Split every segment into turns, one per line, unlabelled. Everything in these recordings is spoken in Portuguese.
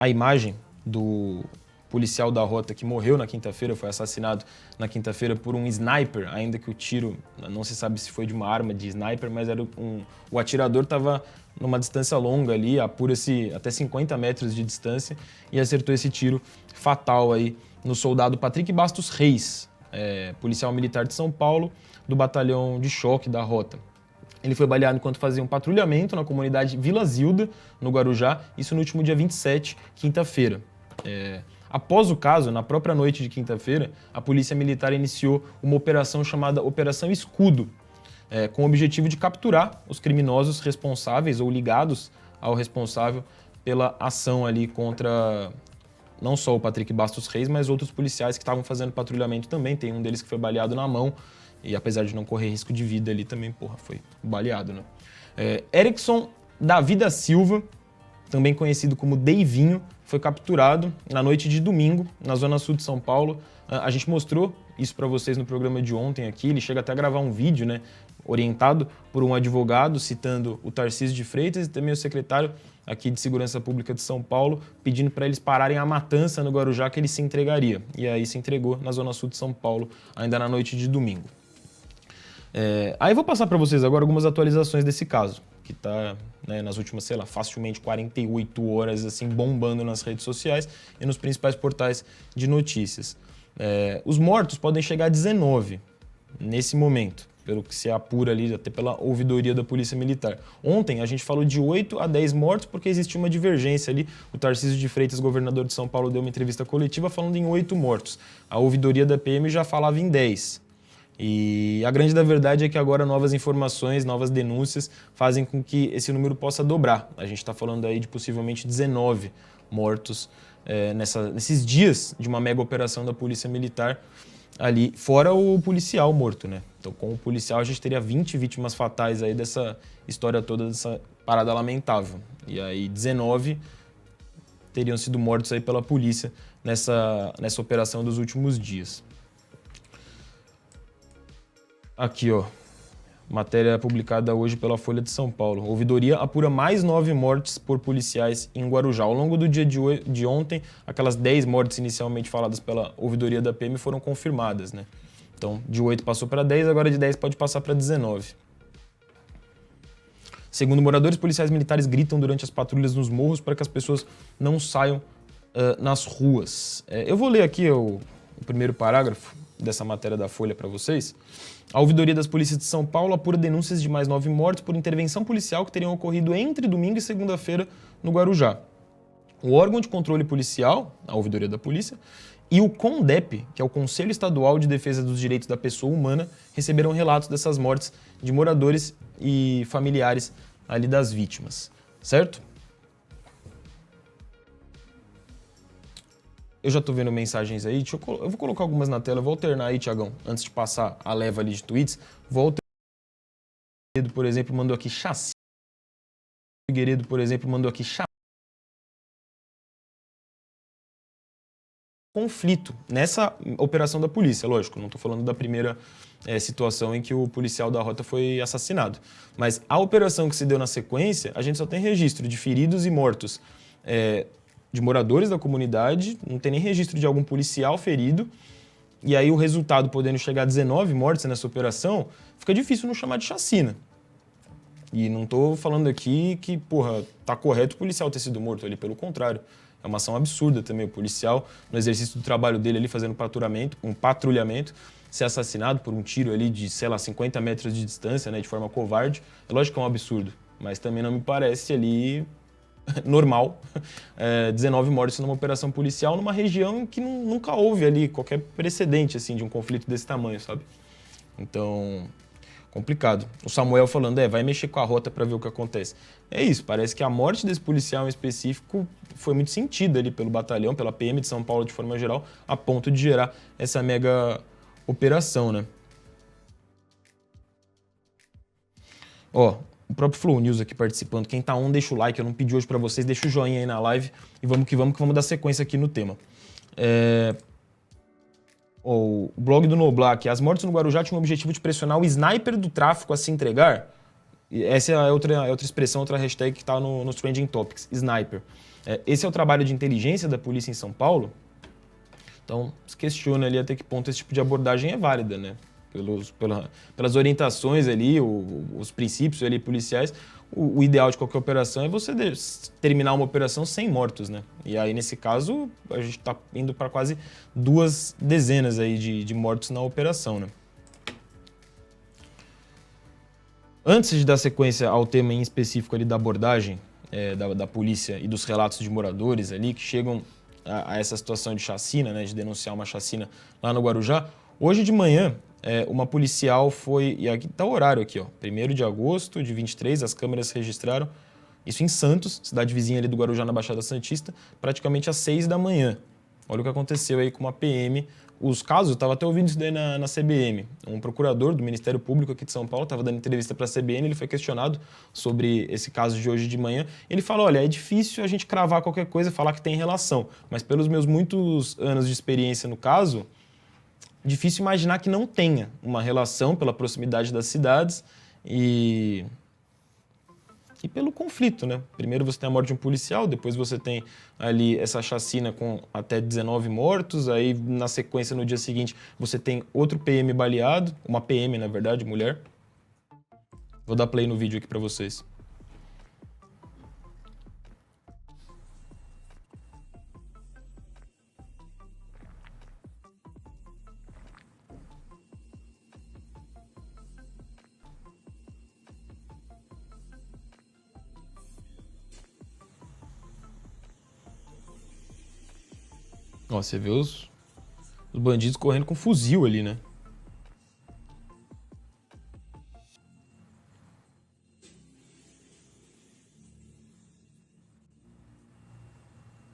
a imagem do policial da rota que morreu na quinta-feira, foi assassinado na quinta-feira por um sniper, ainda que o tiro, não se sabe se foi de uma arma de sniper, mas era o atirador estava numa distância longa ali, apura-se até 50 metros de distância, e acertou esse tiro fatal aí no soldado Patrick Bastos Reis, policial militar de São Paulo, do batalhão de choque da rota. Ele foi baleado enquanto fazia um patrulhamento na comunidade Vila Zilda, no Guarujá, isso no último dia 27, quinta-feira. Após o caso, na própria noite de quinta-feira, a Polícia Militar iniciou uma operação chamada Operação Escudo, com o objetivo de capturar os criminosos responsáveis ou ligados ao responsável pela ação ali contra não só o Patrick Bastos Reis, mas outros policiais que estavam fazendo patrulhamento também. Tem um deles que foi baleado na mão e, apesar de não correr risco de vida ali, também, foi baleado, né? Erickson Davi da Silva, também conhecido como Deivinho, foi capturado na noite de domingo, na zona sul de São Paulo. A gente mostrou isso para vocês no programa de ontem aqui. Ele chega até a gravar um vídeo, né, orientado por um advogado, citando o Tarcísio de Freitas e também o secretário aqui de Segurança Pública de São Paulo, pedindo para eles pararem a matança no Guarujá, que ele se entregaria. E aí se entregou na zona sul de São Paulo, ainda na noite de domingo. Aí vou passar para vocês agora algumas atualizações desse caso, que está, né, nas últimas, sei lá, facilmente 48 horas, assim, bombando nas redes sociais e nos principais portais de notícias. Os mortos podem chegar a 19 nesse momento, pelo que se apura ali, até pela ouvidoria da Polícia Militar. Ontem a gente falou de 8 a 10 mortos porque existia uma divergência ali. O Tarcísio de Freitas, governador de São Paulo, deu uma entrevista coletiva falando em 8 mortos. A ouvidoria da PM já falava em 10. E a grande da verdade é que agora novas informações, novas denúncias fazem com que esse número possa dobrar. A gente está falando aí de possivelmente 19 mortos nesses dias de uma mega operação da Polícia Militar ali, fora o policial morto, né? Então, com o policial a gente teria 20 vítimas fatais aí dessa história toda, dessa parada lamentável. E aí 19 teriam sido mortos aí pela polícia nessa operação dos últimos dias. Aqui, ó, matéria publicada hoje pela Folha de São Paulo. Ouvidoria apura mais 9 mortes por policiais em Guarujá. Ao longo do dia de ontem, aquelas 10 mortes inicialmente faladas pela ouvidoria da PM foram confirmadas, né? Então, de 8 passou para 10, agora de 10 pode passar para 19. Segundo moradores, policiais militares gritam durante as patrulhas nos morros para que as pessoas não saiam nas ruas. Eu vou ler aqui o primeiro parágrafo dessa matéria da Folha para vocês. A ouvidoria das polícias de São Paulo apura denúncias de mais 9 mortes por intervenção policial que teriam ocorrido entre domingo e segunda-feira no Guarujá. O órgão de controle policial, a ouvidoria da polícia, e o CONDEP, que é o Conselho Estadual de Defesa dos Direitos da Pessoa Humana, receberam relatos dessas mortes de moradores e familiares ali das vítimas, certo? Eu já tô vendo mensagens aí, eu vou colocar algumas na tela, eu vou alternar aí, Tiagão, antes de passar a leva ali de tweets. Vou alternar. Por exemplo, mandou aqui chassi. Figueiredo, por exemplo, mandou aqui chassi. Conflito nessa operação da polícia, lógico, não tô falando da primeira situação em que o policial da rota foi assassinado. Mas a operação que se deu na sequência, a gente só tem registro de feridos e mortos de moradores da comunidade, não tem nem registro de algum policial ferido, e aí o resultado podendo chegar a 19 mortes nessa operação, fica difícil não chamar de chacina. E não tô falando aqui que, porra, tá correto o policial ter sido morto ali, pelo contrário. É uma ação absurda também, o policial, no exercício do trabalho dele ali, fazendo um patrulhamento, ser assassinado por um tiro ali de, sei lá, 50 metros de distância, né, de forma covarde. É lógico que é um absurdo, mas também não me parece ali normal, 19 mortes numa operação policial numa região em que nunca houve ali qualquer precedente assim, de um conflito desse tamanho, sabe? Então, complicado. O Samuel falando, vai mexer com a rota para ver o que acontece. É isso, parece que a morte desse policial em específico foi muito sentida ali pelo batalhão, pela PM de São Paulo de forma geral, a ponto de gerar essa mega operação, né? Ó, o próprio Flow News aqui participando. Quem tá on, deixa o like. Eu não pedi hoje pra vocês. Deixa o joinha aí na live. E vamos que vamos dar sequência aqui no tema. O blog do Noblar, as mortes no Guarujá tinham o objetivo de pressionar o sniper do tráfico a se entregar. Essa é outra expressão, outra hashtag que tá nos Trending Topics. Sniper. Esse é o trabalho de inteligência da polícia em São Paulo? Então, se questiona ali até que ponto esse tipo de abordagem é válida, né? Pelas orientações ali, os princípios ali policiais, o ideal de qualquer operação é você terminar uma operação sem mortos, né? E aí, nesse caso, a gente está indo para quase 2 dezenas aí de mortos na operação, né? Antes de dar sequência ao tema em específico ali da abordagem da polícia e dos relatos de moradores ali que chegam a essa situação de chacina, né, de denunciar uma chacina lá no Guarujá, hoje de manhã uma policial foi, e aqui está o horário aqui, ó, 1º de agosto de 23, as câmeras registraram, isso em Santos, cidade vizinha ali do Guarujá na Baixada Santista, praticamente às 6 da manhã. Olha o que aconteceu aí com uma PM. Os casos, eu estava até ouvindo isso daí na CBN. Um procurador do Ministério Público aqui de São Paulo estava dando entrevista para a CBN, ele foi questionado sobre esse caso de hoje de manhã. Ele falou, olha, é difícil a gente cravar qualquer coisa e falar que tem relação, mas pelos meus muitos anos de experiência no caso, difícil imaginar que não tenha uma relação pela proximidade das cidades e pelo conflito, né? Primeiro você tem a morte de um policial, depois você tem ali essa chacina com até 19 mortos, aí na sequência, no dia seguinte, você tem outro PM baleado, uma PM, na verdade, mulher. Vou dar play no vídeo aqui pra vocês. Ó, você vê os bandidos correndo com fuzil ali, né?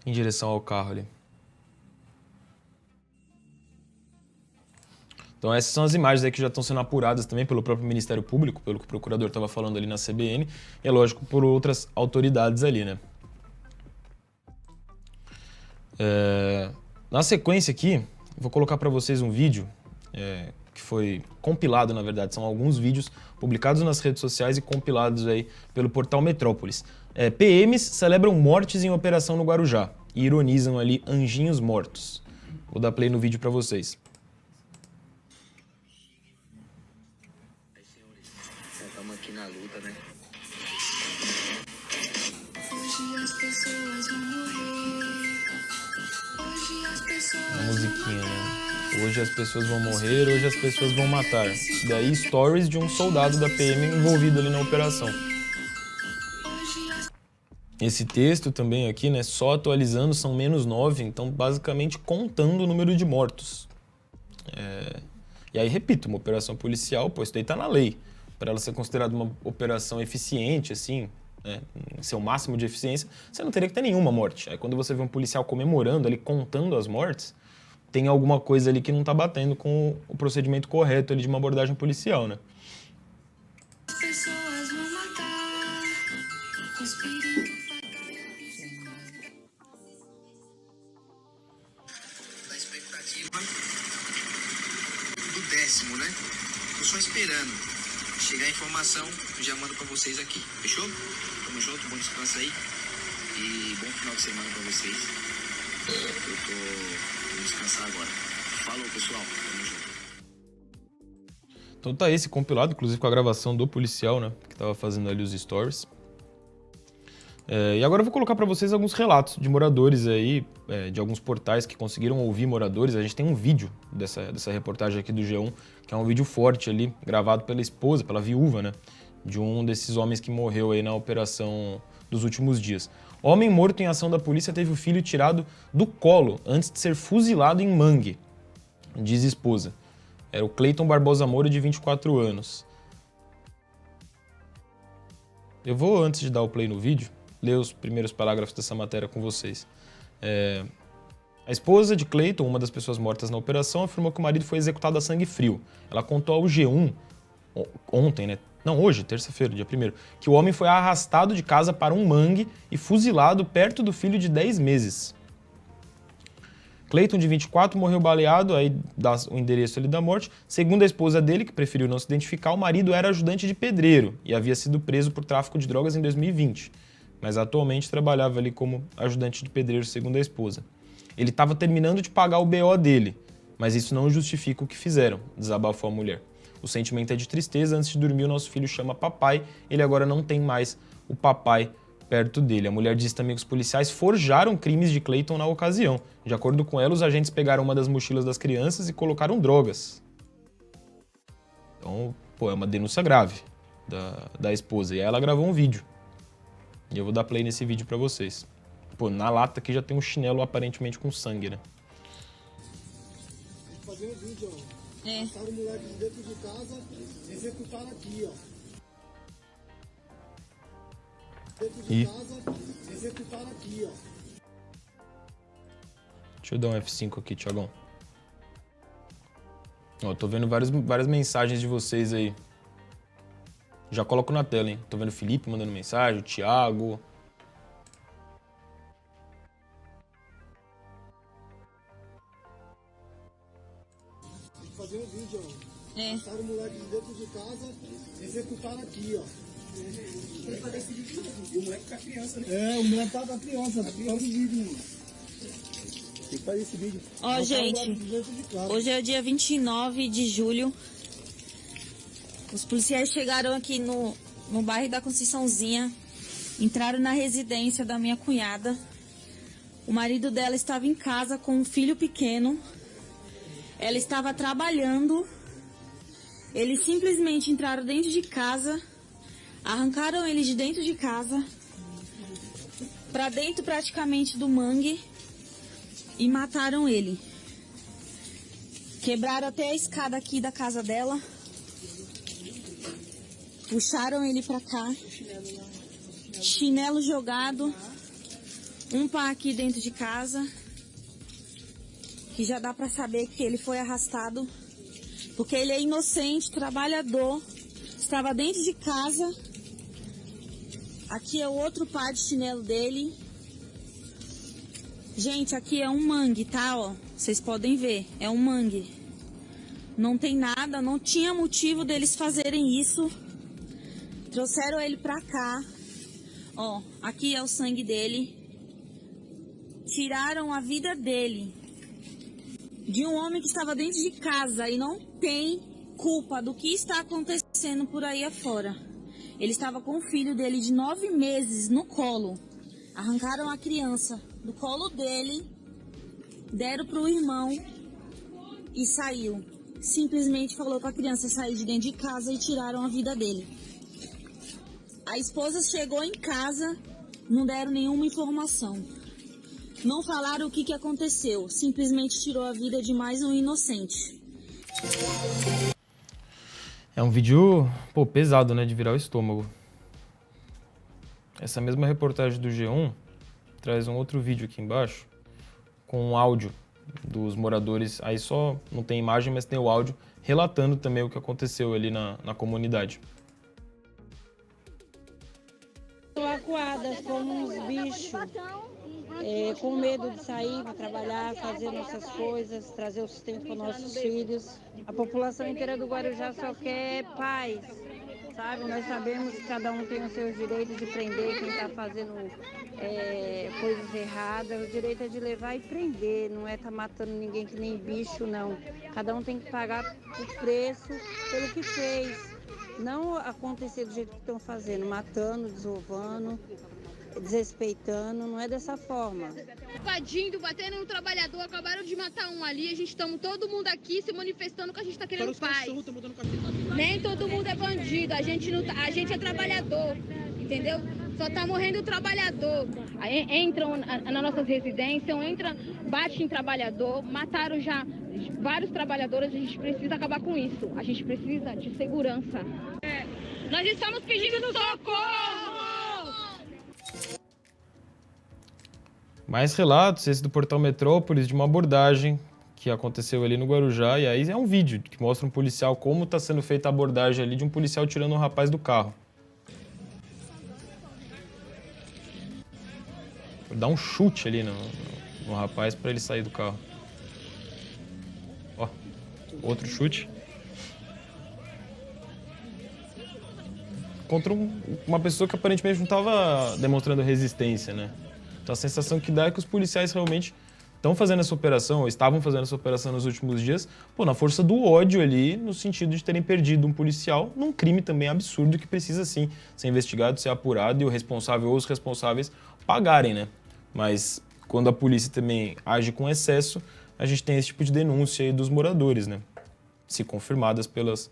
Em direção ao carro ali. Então essas são as imagens aí que já estão sendo apuradas também pelo próprio Ministério Público, pelo que o procurador estava falando ali na CBN, e é lógico por outras autoridades ali, né? Na sequência aqui, vou colocar para vocês um vídeo que foi compilado, na verdade, são alguns vídeos publicados nas redes sociais e compilados aí pelo portal Metrópolis. PMs celebram mortes em operação no Guarujá e ironizam ali anjinhos mortos. Vou dar play no vídeo para vocês.
Estamos aqui na luta, né?
Hoje as pessoas vão morrer. Hoje as pessoas
A musiquinha, né? Hoje as pessoas vão morrer, hoje as pessoas vão matar. Isso daí, stories de um soldado da PM envolvido ali na operação. Esse texto também aqui, né, só atualizando, são -9, então basicamente contando o número de mortos. E aí, repito, uma operação policial, pô, isso daí tá na lei. Para ela ser considerada uma operação eficiente, assim, né, seu máximo de eficiência, você não teria que ter nenhuma morte. Aí quando você vê um policial comemorando ali, contando as mortes, tem alguma coisa ali que não tá batendo com o procedimento correto ali de uma abordagem policial, né?
as pessoas vão matar. O espírito
Da expectativa do 10º, né? Tô só esperando chegar a informação, eu já mando pra vocês aqui. Fechou? Tamo junto, bom descanso aí. E bom final de semana pra vocês. Vou descansar agora. Falou, pessoal. Tamo junto.
Então tá esse compilado, inclusive com a gravação do policial, né, que tava fazendo ali os stories. E agora eu vou colocar para vocês alguns relatos de moradores aí, de alguns portais que conseguiram ouvir moradores. A gente tem um vídeo dessa reportagem aqui do G1, que é um vídeo forte ali, gravado pela esposa, pela viúva, né, de um desses homens que morreu aí na operação dos últimos dias. Homem morto em ação da polícia teve o filho tirado do colo antes de ser fuzilado em Mangue, diz esposa. Era o Cleiton Barbosa Moura, de 24 anos. Eu vou, antes de dar o play no vídeo, ler os primeiros parágrafos dessa matéria com vocês. A esposa de Cleiton, uma das pessoas mortas na operação, afirmou que o marido foi executado a sangue frio. Ela contou ao G1, ontem, né? Não, hoje, terça-feira, dia 1º, que o homem foi arrastado de casa para um mangue e fuzilado perto do filho de 10 meses. Cleiton, de 24, morreu baleado, aí dá o endereço ali da morte. Segundo a esposa dele, que preferiu não se identificar, o marido era ajudante de pedreiro e havia sido preso por tráfico de drogas em 2020. mas atualmente trabalhava ali como ajudante de pedreiro, segundo a esposa. Ele estava terminando de pagar o BO dele, mas isso não justifica o que fizeram, desabafou a mulher. O sentimento é de tristeza. Antes de dormir, o nosso filho chama papai. Ele agora não tem mais o papai perto dele. A mulher diz também que os policiais forjaram crimes de Clayton na ocasião. De acordo com ela, os agentes pegaram uma das mochilas das crianças e colocaram drogas. Então, é uma denúncia grave da esposa. E aí ela gravou um vídeo. E eu vou dar play nesse vídeo pra vocês. Na lata aqui já tem um chinelo aparentemente com sangue, né?
Fazer um vídeo, ó.
É.
Passaram o moleque de dentro de casa, executaram aqui, ó. Dentro de casa, executaram aqui, ó.
Deixa eu dar um F5 aqui, Thiagão. Ó, tô vendo várias mensagens de vocês aí. Já coloco na tela, hein? Tô vendo o Felipe mandando mensagem, o Thiago.
Fazer um vídeo, ó.
É.
Passaram o moleque de dentro de casa, executaram aqui, ó. E o moleque com a criança, né? É, o moleque tá com a criança. Olha o vídeo, mano. Tem que fazer esse vídeo.
Ó, gente, hoje é o dia 29 de julho. Os policiais chegaram aqui no bairro da Conceiçãozinha. Entraram na residência da minha cunhada. O marido dela estava em casa com um filho pequeno. Ela estava trabalhando. Eles simplesmente entraram dentro de casa, arrancaram ele de dentro de casa, para dentro praticamente do mangue, e mataram ele. Quebraram até a escada aqui da casa dela, puxaram ele para cá, chinelo jogado, um pá aqui dentro de casa, que já dá para saber que ele foi arrastado, porque ele é inocente, trabalhador, estava dentro de casa. Aqui é o outro par de chinelo dele. Gente, aqui é um mangue, tá? Ó, vocês podem ver, é um mangue. Não tem nada, não tinha motivo deles fazerem isso. Trouxeram ele pra cá. Ó, aqui é o sangue dele. Tiraram a vida dele, de um homem que estava dentro de casa e não tem culpa do que está acontecendo por aí afora. Ele estava com o filho dele de 9 meses no colo. Arrancaram a criança do colo dele, deram para o irmão e saiu. Simplesmente falou para a criança sair de dentro de casa e tiraram a vida dele. A esposa chegou em casa, não deram nenhuma informação. Não falaram o que aconteceu, simplesmente tirou a vida de mais um inocente.
É um vídeo, pesado, né, de virar o estômago. Essa mesma reportagem do G1 traz um outro vídeo aqui embaixo, com um áudio dos moradores, aí só não tem imagem, mas tem o áudio, relatando também o que aconteceu ali na comunidade.
Estou acuada como uns bichos. Com medo de sair para trabalhar, fazer nossas coisas, trazer o sustento para nossos filhos. A população inteira do Guarujá só quer paz, sabe? Nós sabemos que cada um tem os seus direitos de prender quem está fazendo coisas erradas. O direito é de levar e prender, não é estar matando ninguém que nem bicho, não. Cada um tem que pagar o preço pelo que fez. Não acontecer do jeito que estão fazendo, matando, desovando, desrespeitando, não é dessa forma.
Invadindo, batendo no trabalhador, acabaram de matar um ali, a gente estamos todo mundo aqui se manifestando que a gente está querendo paz. Nem todo mundo é bandido, a gente é trabalhador, entendeu? Só tá morrendo o trabalhador. Aí entram nas nossas residências, batem em trabalhador, mataram já vários trabalhadores, a gente precisa acabar com isso. A gente precisa de segurança. Nós estamos pedindo socorro!
Mais relatos, esse do Portal Metrópolis, de uma abordagem que aconteceu ali no Guarujá. E aí é um vídeo que mostra um policial, como está sendo feita a abordagem ali de um policial tirando um rapaz do carro. Dá um chute ali no rapaz para ele sair do carro. Ó, outro chute. contra uma pessoa que aparentemente não estava demonstrando resistência, né? Então a sensação que dá é que os policiais realmente estão fazendo essa operação, ou estavam fazendo essa operação nos últimos dias, na força do ódio ali, no sentido de terem perdido um policial num crime também absurdo que precisa, sim, ser investigado, ser apurado e o responsável ou os responsáveis pagarem, né? Mas quando a polícia também age com excesso, a gente tem esse tipo de denúncia aí dos moradores, né? Se confirmadas pelas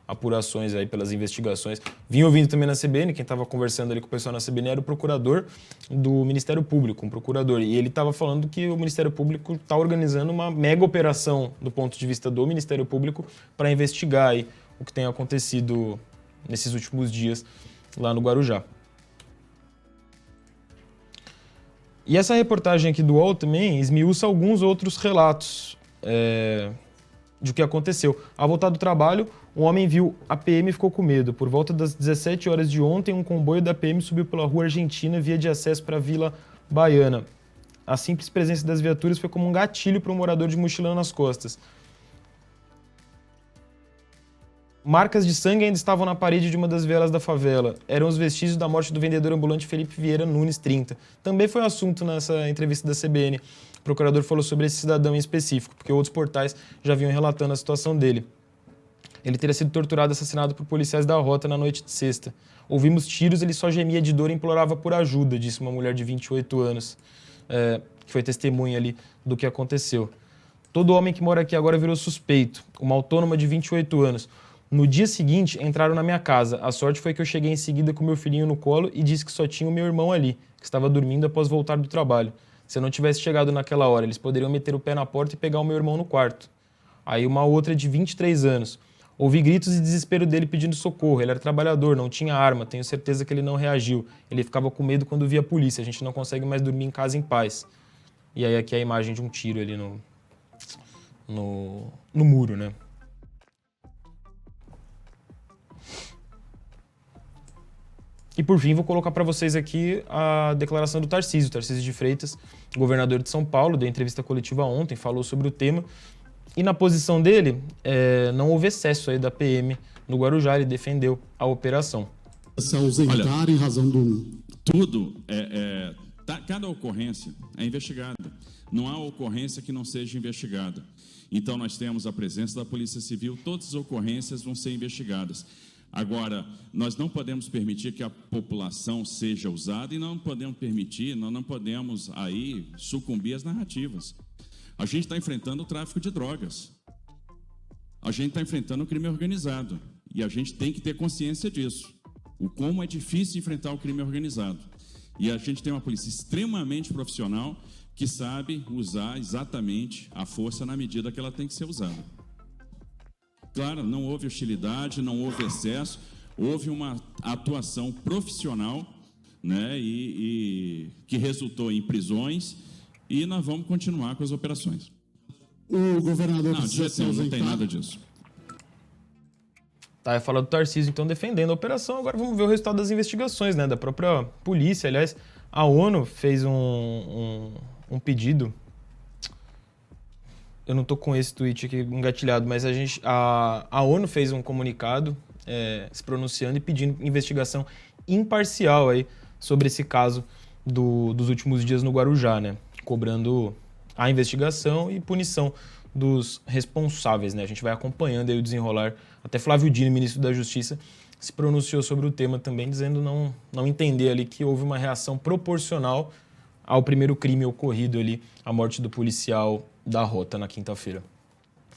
apurações aí, pelas investigações. Vim ouvindo também na CBN, quem estava conversando ali com o pessoal na CBN era o procurador do Ministério Público, um procurador, e ele estava falando que o Ministério Público está organizando uma mega operação do ponto de vista do Ministério Público para investigar aí o que tem acontecido nesses últimos dias lá no Guarujá. E essa reportagem aqui do UOL também esmiuça alguns outros relatos de o que aconteceu. Ao voltar do trabalho, um homem viu a PM e ficou com medo. Por volta das 17 horas de ontem, um comboio da PM subiu pela Rua Argentina, via de acesso para a Vila Baiana. A simples presença das viaturas foi como um gatilho para um morador de mochilão nas costas. Marcas de sangue ainda estavam na parede de uma das vielas da favela. Eram os vestígios da morte do vendedor ambulante Felipe Vieira Nunes, 30. Também foi assunto nessa entrevista da CBN. O procurador falou sobre esse cidadão em específico, porque outros portais já vinham relatando a situação dele. Ele teria sido torturado e assassinado por policiais da rota na noite de sexta. Ouvimos tiros, ele só gemia de dor e implorava por ajuda, disse uma mulher de 28 anos, que foi testemunha ali do que aconteceu. Todo homem que mora aqui agora virou suspeito. Uma autônoma de 28 anos. No dia seguinte, entraram na minha casa. A sorte foi que eu cheguei em seguida com meu filhinho no colo e disse que só tinha o meu irmão ali, que estava dormindo após voltar do trabalho. Se eu não tivesse chegado naquela hora, eles poderiam meter o pé na porta e pegar o meu irmão no quarto. Aí uma outra de 23 anos. Ouvi gritos e desespero dele pedindo socorro. Ele era trabalhador, não tinha arma. Tenho certeza que ele não reagiu. Ele ficava com medo quando via a polícia. A gente não consegue mais dormir em casa em paz. E aí aqui é a imagem de um tiro ali no muro, né? E por fim, vou colocar para vocês aqui a declaração do Tarcísio de Freitas, governador de São Paulo, deu entrevista coletiva ontem, falou sobre o tema. E na posição dele, não houve excesso aí da PM no Guarujá, ele defendeu a operação.
Se ausentar em razão do...
Tudo, cada ocorrência é investigada. Não há ocorrência que não seja investigada. Então nós temos a presença da Polícia Civil, todas as ocorrências vão ser investigadas. Agora, nós não podemos permitir que a população seja usada e não podemos permitir, nós não podemos aí sucumbir às narrativas. A gente está enfrentando o tráfico de drogas. A gente está enfrentando o crime organizado. E a gente tem que ter consciência disso. O como é difícil enfrentar o crime organizado. E a gente tem uma polícia extremamente profissional que sabe usar exatamente a força na medida que ela tem que ser usada. Claro, não houve hostilidade, não houve excesso, houve uma atuação profissional, né, e que resultou em prisões, e nós vamos continuar com as operações.
O governador
não tem nada disso.
Tá, eu falo do Tarcísio, então, defendendo a operação. Agora vamos ver o resultado das investigações, né, da própria polícia. Aliás, a ONU fez um pedido. Eu não tô com esse tweet aqui engatilhado, mas a ONU fez um comunicado se pronunciando e pedindo investigação imparcial aí sobre esse caso dos últimos dias no Guarujá, né? Cobrando a investigação e punição dos responsáveis, né? A gente vai acompanhando aí o desenrolar. Até Flávio Dino, ministro da Justiça, se pronunciou sobre o tema também, dizendo não entender ali que houve uma reação proporcional ao primeiro crime ocorrido ali, a morte do policial da rota na quinta-feira.